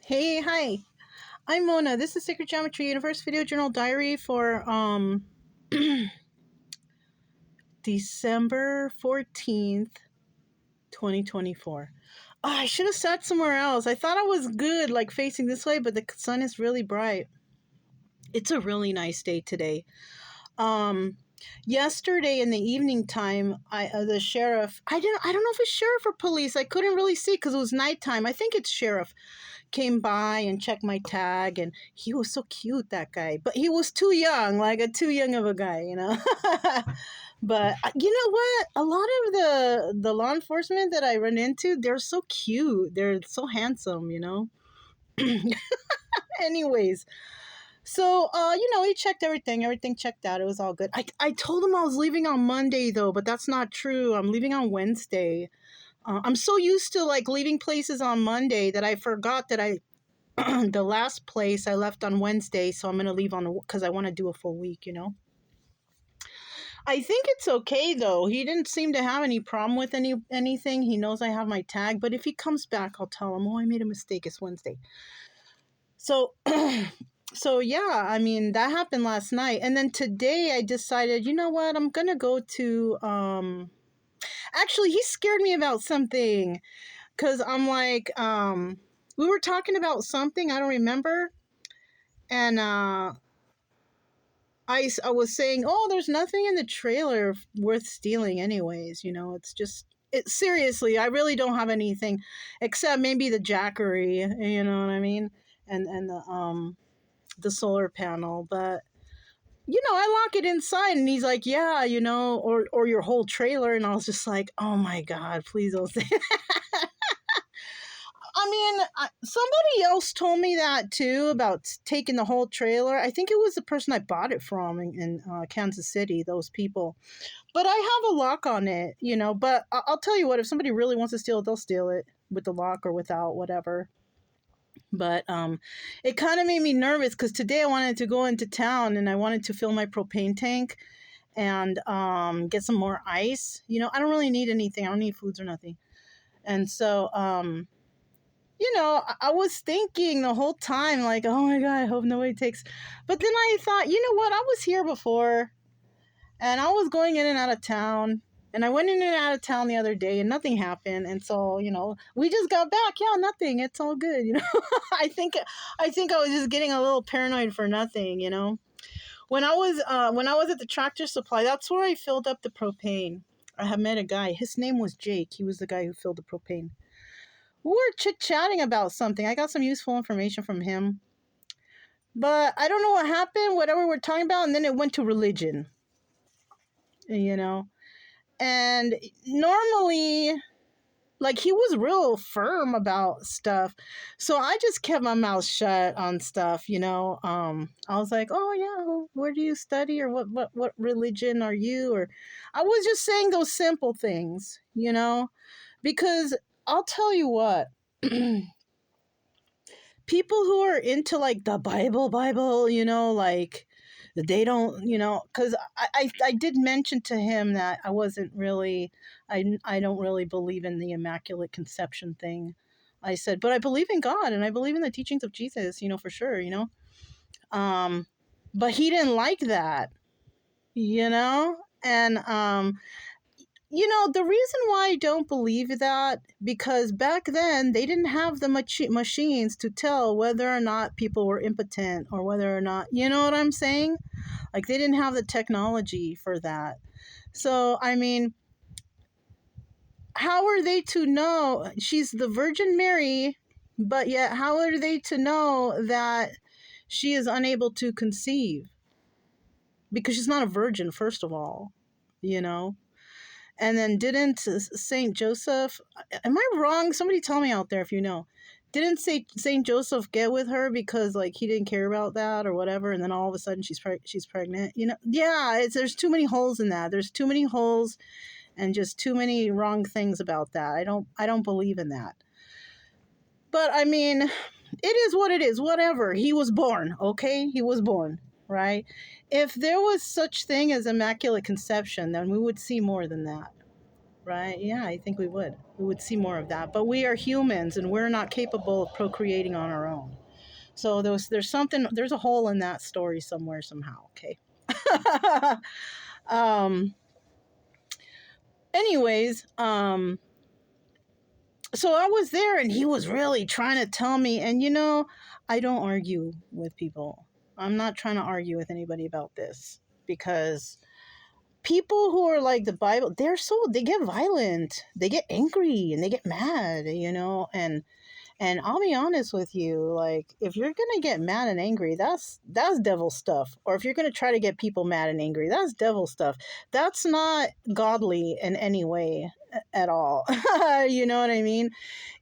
Hey, hi. I'm Mona. This is Sacred Geometry Universe Video Journal Diary for December 14th, 2024. Oh, I should have sat somewhere else. I thought I was good, like facing this way, but the sun is really bright. It's a really nice day today. Um, Yesterday in the evening time, the sheriff. I don't know if it's sheriff or police. I couldn't really see because it was nighttime. I think it's sheriff. Came by and checked my tag, and he was so cute, that guy, but he was too young, like a too young of a guy. But you know what, a lot of the law enforcement that I run into, they're so cute, they're so handsome. Anyways, so he checked everything checked out, it was all good. I told him I was leaving on Monday though, but that's not true. I'm leaving on Wednesday. I'm so used to like leaving places on Monday that I forgot that I the last place I left on Wednesday, so I'm going to leave on because I want to do a full week. I think it's okay though. He didn't seem to have any problem with anything. He knows I have my tag, but if he comes back, I'll tell him, "Oh, I made a mistake. It's Wednesday." So so yeah, I mean, that happened last night. And then today I decided, you know what? I'm going to go to actually, he scared me about something cuz I'm like we were talking about something, I don't remember. And I was saying, oh, there's nothing in the trailer worth stealing, anyways. It's just seriously, I really don't have anything except maybe the jackery. You know what I mean? And the solar panel, but I lock it inside, and he's like, yeah, or your whole trailer, and I was just like, oh my god, please don't say that. I mean, somebody else told me that too about taking the whole trailer. I think it was the person I bought it from in Kansas City, those people. But I have a lock on it. But I'll tell you what, if somebody really wants to steal it, they'll steal it with the lock or without, whatever. But it kind of made me nervous because today I wanted to go into town and I wanted to fill my propane tank and get some more ice. I don't really need anything. I don't need foods or nothing. And so I was thinking the whole time, like, oh my God, I hope nobody takes. But then I thought, you know what? I was here before and I was going in and out of town. And I went in and out of town the other day and nothing happened. And so, we just got back. Yeah, nothing. It's all good. I think I was just getting a little paranoid for nothing. When I was at the Tractor Supply, that's where I filled up the propane. I had met a guy. His name was Jake. He was the guy who filled the propane. We were chit-chatting about something. I got some useful information from him. But I don't know what happened, whatever we're talking about, and then it went to religion. You know? And normally, like, he was real firm about stuff. So I just kept my mouth shut on stuff. I was like, oh yeah, where do you study, or what religion are you? Or I was just saying those simple things. Because I'll tell you what, people who are into like the Bible, like they don't, because I did mention to him that I wasn't really, I don't really believe in the Immaculate Conception thing. I said, but I believe in God and I believe in the teachings of Jesus, for sure. Um, but he didn't like that, and the reason why I don't believe that, because back then they didn't have the machines to tell whether or not people were impotent or whether or not, you know what I'm saying? Like, they didn't have the technology for that. So, I mean, how are they to know she's the Virgin Mary, but yet how are they to know that she is unable to conceive? Because she's not a virgin, first of all, you know? And then didn't Saint Joseph, am I wrong? Somebody tell me out there if you know. Didn't Saint Joseph get with her because like he didn't care about that or whatever, and then all of a sudden she's pregnant? Yeah, there's too many holes in that. There's too many holes and just too many wrong things about that. I don't believe in that. But I mean, it is what it is. Whatever. He was born, okay? He was born, right? If there was such thing as Immaculate Conception, then we would see more than that. right? Yeah, I think we would. We would see more of that. But we are humans and we're not capable of procreating on our own. So there's a hole in that story somewhere somehow, okay? um anyways, so I was there and he was really trying to tell me, and I don't argue with people. I'm not trying to argue with anybody about this because people who are like the Bible, they get violent, they get angry, and they get mad, and I'll be honest with you, like if you're gonna get mad and angry, that's devil stuff. Or if you're gonna try to get people mad and angry, that's devil stuff. That's not godly in any way at all. You know what I mean?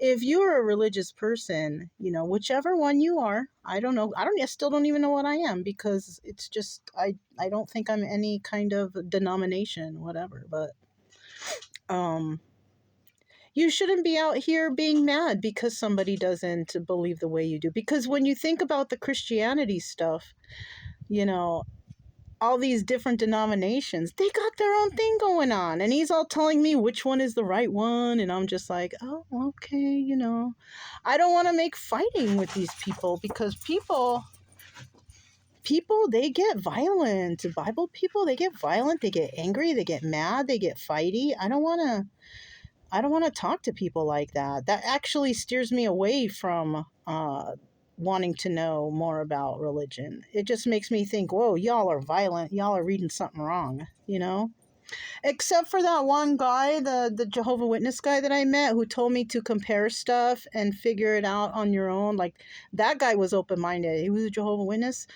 If you're a religious person, whichever one you are, I don't know. I still don't even know what I am because it's just I don't think I'm any kind of denomination, whatever. But um you shouldn't be out here being mad because somebody doesn't believe the way you do. Because when you think about the Christianity stuff, you know, all these different denominations, they got their own thing going on. And he's all telling me which one is the right one. And I'm just like, oh, okay, I don't want to make fighting with these people because people they get violent. Bible people, they get violent, they get angry, they get mad, they get fighty. I don't want to talk to people like that. That actually steers me away from wanting to know more about religion. It just makes me think, whoa, y'all are violent. Y'all are reading something wrong. Except for that one guy, the Jehovah Witness guy that I met who told me to compare stuff and figure it out on your own. Like that guy was open minded. He was a Jehovah Witness.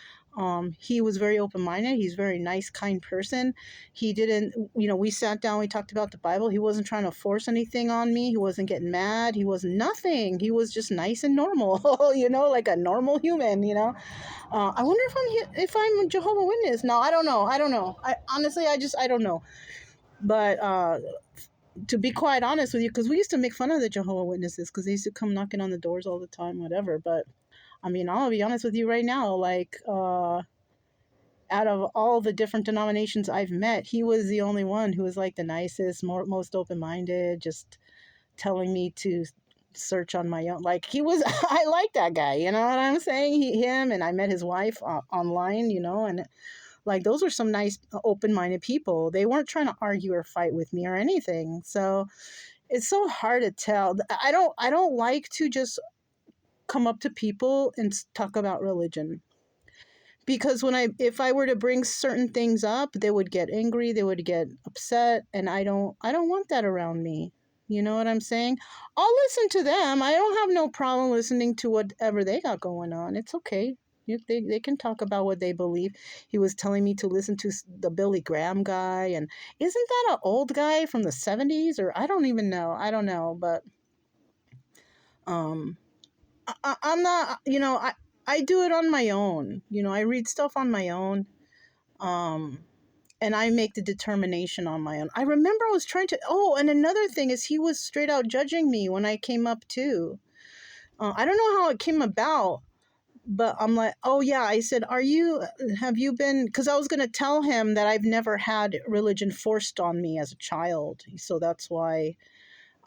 He was very open minded. He's a very nice, kind person. He didn't, we sat down, we talked about the Bible. He wasn't trying to force anything on me. He wasn't getting mad. He was nothing. He was just nice and normal, like a normal human. I wonder if I'm a Jehovah Witness. No, I don't know. I honestly, I don't know. But to be quite honest with you, because we used to make fun of the Jehovah Witnesses because they used to come knocking on the doors all the time, whatever. But I mean, I'll be honest with you right now, like, out of all the different denominations I've met, he was the only one who was like the nicest, most open minded, just telling me to search on my own. Like he was, I like that guy. You know what I'm saying? Him, and I met his wife online. And like those were some nice, open minded people. They weren't trying to argue or fight with me or anything. So it's so hard to tell. I don't like to just come up to people and talk about religion because if I were to bring certain things up, they would get angry, they would get upset, and I don't want that around me. You know what I'm saying? I'll listen to them. I don't have no problem listening to whatever they got going on. It's okay. They can talk about what they believe. He was telling me to listen to the Billy Graham guy, and isn't that an old guy from the 70s? Or I don't even know. I don't know, but um I'm not, I do it on my own. I read stuff on my own. Um, and I make the determination on my own. I remember I was trying to, oh, and another thing is he was straight out judging me when I came up too. I don't know how it came about, but I'm like, oh yeah, I said, have you been, because I was going to tell him that I've never had religion forced on me as a child. So that's why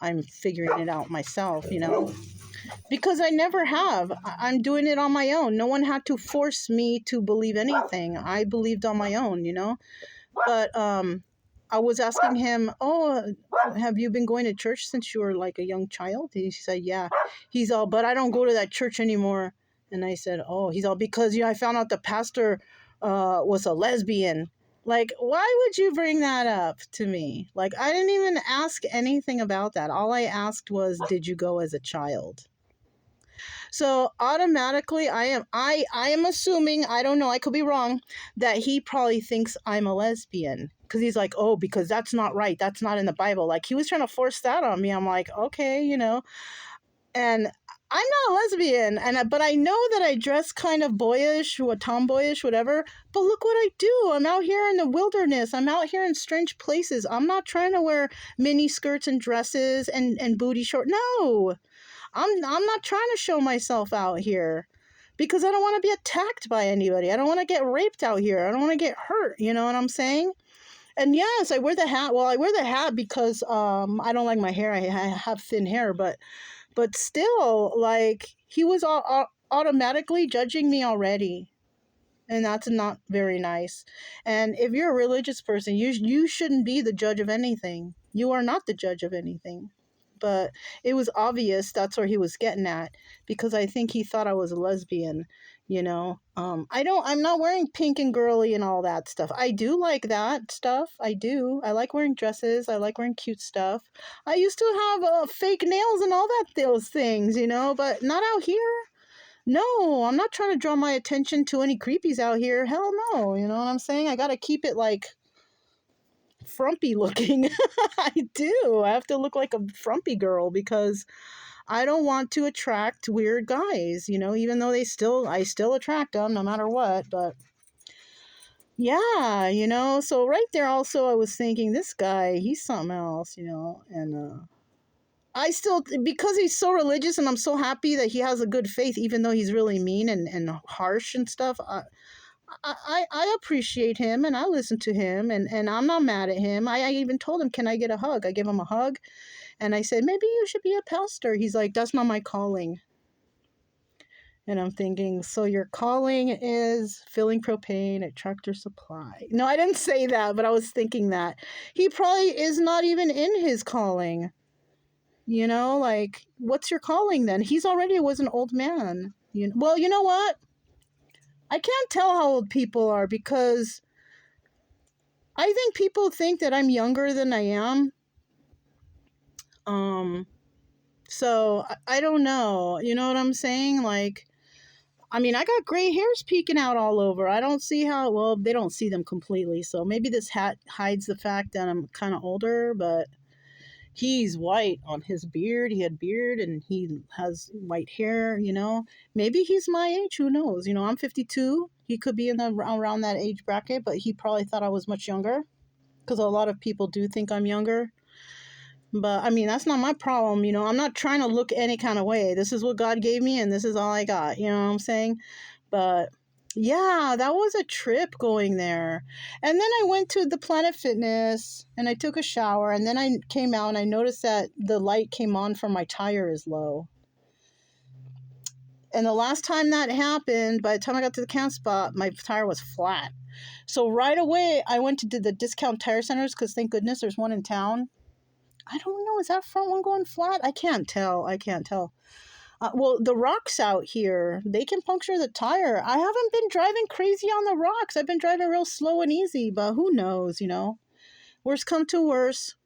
I'm figuring it out myself. Because I never have. I'm doing it on my own. No one had to force me to believe anything. I believed on my own. But I was asking him, oh, have you been going to church since you were like a young child? He said, yeah. He's all, but I don't go to that church anymore. And I said, oh, he's all, because I found out the pastor was a lesbian. Like, why would you bring that up to me? Like, I didn't even ask anything about that. All I asked was, did you go as a child? So automatically I am assuming, I don't know, I could be wrong, that he probably thinks I'm a lesbian. Because he's like, oh, because that's not right. That's not in the Bible. Like he was trying to force that on me. I'm like, okay. And I'm not a lesbian, but I know that I dress kind of boyish or tomboyish, whatever. But look what I do. I'm out here in the wilderness. I'm out here in strange places. I'm not trying to wear mini skirts and dresses and booty short. No, I'm not trying to show myself out here because I don't want to be attacked by anybody. I don't want to get raped out here. I don't want to get hurt. You know what I'm saying? And yes, I wear the hat. Well, I wear the hat because I don't like my hair. I have thin hair, but still, like he was automatically judging me already, and that's not very nice. And if you're a religious person, you shouldn't be the judge of anything. You are not the judge of anything. But it was obvious that's where he was getting at, because I think he thought I was a lesbian. I'm not wearing pink and girly and all that stuff. I do like that stuff. I do. I like wearing dresses. I like wearing cute stuff. I used to have fake nails and all those things, but not out here. No, I'm not trying to draw my attention to any creepies out here. Hell no. You know what I'm saying? I got to keep it like frumpy looking. I do. I have to look like a frumpy girl because I don't want to attract weird guys, even though I still attract them no matter what. But yeah, so right there also I was thinking, this guy, he's something else, and I still, because he's so religious, and I'm so happy that he has a good faith, even though he's really mean and harsh and stuff. I appreciate him, and I listen to him, and I'm not mad at him. I even told him, can I get a hug? I gave him a hug, and I said, maybe you should be a pastor. He's like, that's not my calling. And I'm thinking, so your calling is filling propane at Tractor Supply. No, I didn't say that, but I was thinking that. He probably is not even in his calling. Like, what's your calling then? He's already was an old man. Well, you know what? I can't tell how old people are because I think people think that I'm younger than I am. So I don't know. You know what I'm saying? Like, I mean, I got gray hairs peeking out all over. I don't see how, well, they don't see them completely. So maybe this hat hides the fact that I'm kind of older, but he's white on his beard. He had beard and he has white hair, Maybe he's my age. Who knows? I'm 52. He could be around that age bracket, but he probably thought I was much younger because a lot of people do think I'm younger. But I mean, that's not my problem. I'm not trying to look any kind of way. This is what God gave me and this is all I got. You know what I'm saying? But yeah, that was a trip going there. And then I went to the Planet Fitness and I took a shower, and then I came out and I noticed that the light came on for my tire is low. And the last time that happened, by the time I got to the camp spot, my tire was flat. So right away, I went to the discount tire centers because thank goodness there's one in town. I don't know. Is that front one going flat? I can't tell. Well, the rocks out here, they can puncture the tire. I haven't been driving crazy on the rocks. I've been driving real slow and easy, but who knows, Worst come to worst,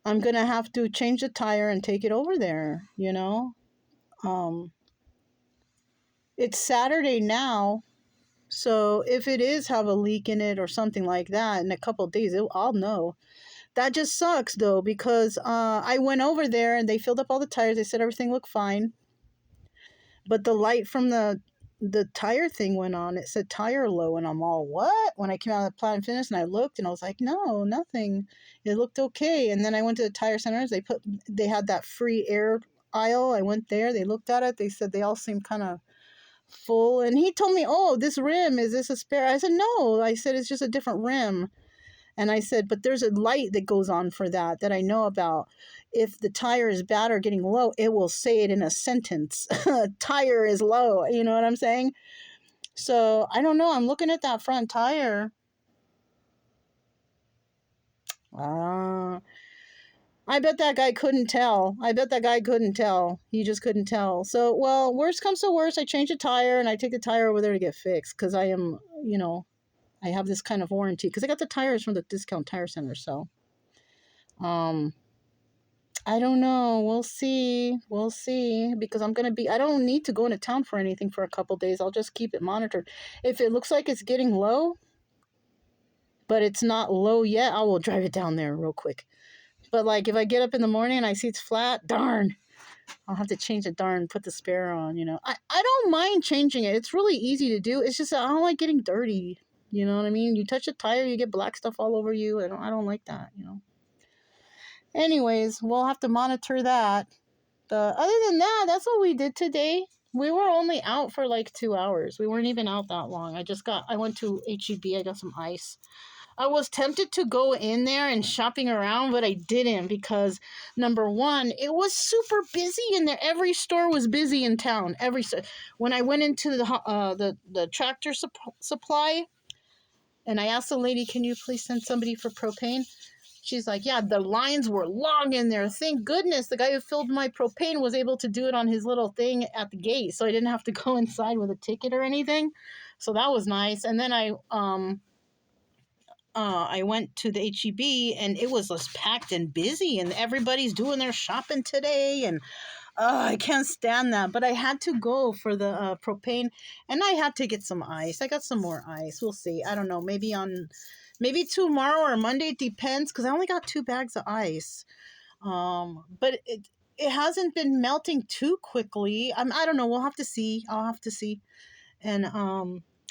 I'm going to have to change the tire and take it over there, It's Saturday now, so if it is have a leak in it or something like that, in a couple of days, I'll know. That just sucks, though, because I went over there and they filled up all the tires. They said everything looked fine. But the light from the tire thing went on. It said tire low, and I'm all, what? When I came out of the Planet Fitness and I looked, and I was like, no, nothing. It looked okay. And then I went to the tire centers. They had that free air aisle. I went there. They looked at it. They said they all seemed kind of full. And he told me, oh, this rim, is this a spare? I said, no. I said, it's just a different rim. And I said, but there's a light that goes on for that I know about. If the tire is bad or getting low, it will say it in a sentence. Tire is low. You know what I'm saying? So I don't know. I'm looking at that front tire. I bet that guy couldn't tell. He just couldn't tell. So, well, worst comes to worst, I change the tire and I take the tire over there to get fixed because I am, I have this kind of warranty because I got the tires from the discount tire center. So, I don't know. We'll see because I don't need to go into town for anything for a couple days. I'll just keep it monitored. If it looks like it's getting low, but it's not low yet, I will drive it down there real quick. But like if I get up in the morning and I see it's flat, darn, I'll have to change it, put the spare on, I don't mind changing it. It's really easy to do. It's just I don't like getting dirty. You know what I mean? You touch a tire, you get black stuff all over you. I don't like that, Anyways, we'll have to monitor that. But other than that, that's what we did today. We were only out for like 2 hours. We weren't even out that long. I went to HEB. I got some ice. I was tempted to go in there and shopping around, but I didn't because number one, it was super busy in there. Every store was busy in town. When I went into the tractor supply, and I asked the lady, "Can you please send somebody for propane?" She's like, "Yeah, the lines were long in there. Thank goodness the guy who filled my propane was able to do it on his little thing at the gate, so I didn't have to go inside with a ticket or anything." So that was nice. And then I went to the HEB and it was just packed and busy, and everybody's doing their shopping today. And I can't stand that. But I had to go for the propane, and I had to get some ice. I got some more ice. We'll see. I don't know. Maybe tomorrow or Monday. It depends because I only got 2 bags of ice. But it hasn't been melting too quickly. I don't know. We'll have to see. I'll have to see. And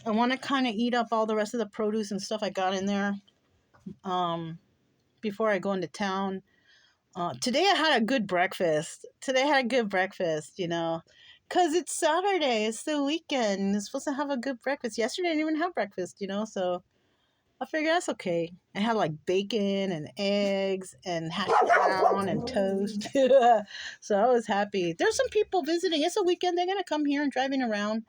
I want to kind of eat up all the rest of the produce and stuff I got in there before I go into town. Today I had a good breakfast. Today I had a good breakfast, because it's Saturday. It's the weekend. You're supposed to have a good breakfast. Yesterday I didn't even have breakfast, so I figure that's okay. I had like bacon and eggs and hash brown and toast. So I was happy. There's some people visiting. It's a weekend. They're going to come here and driving around.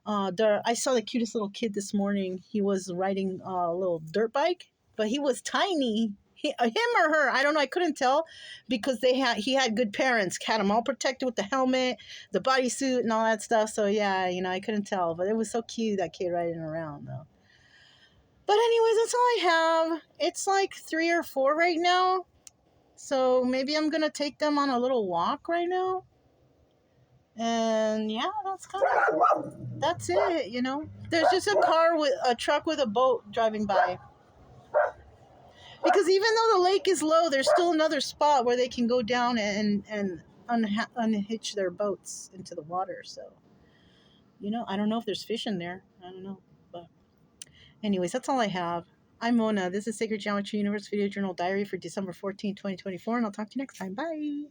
I saw the cutest little kid this morning. He was riding a little dirt bike, but he was tiny. Him or her, I don't know. I couldn't tell because he had good parents, had him all protected with the helmet, the bodysuit, and all that stuff. So yeah, I couldn't tell, but it was so cute, that kid riding around though. But anyways, that's all I have. It's like 3 or 4 right now, so maybe I'm gonna take them on a little walk right now. And yeah, that's it. There's just a truck with a boat driving by. Because even though the lake is low, there's still another spot where they can go down and unhitch their boats into the water. So, I don't know if there's fish in there. I don't know. But anyways, that's all I have. I'm Mona. This is Sacred Geometry Universe Video Journal Diary for December 14, 2024, and I'll talk to you next time. Bye.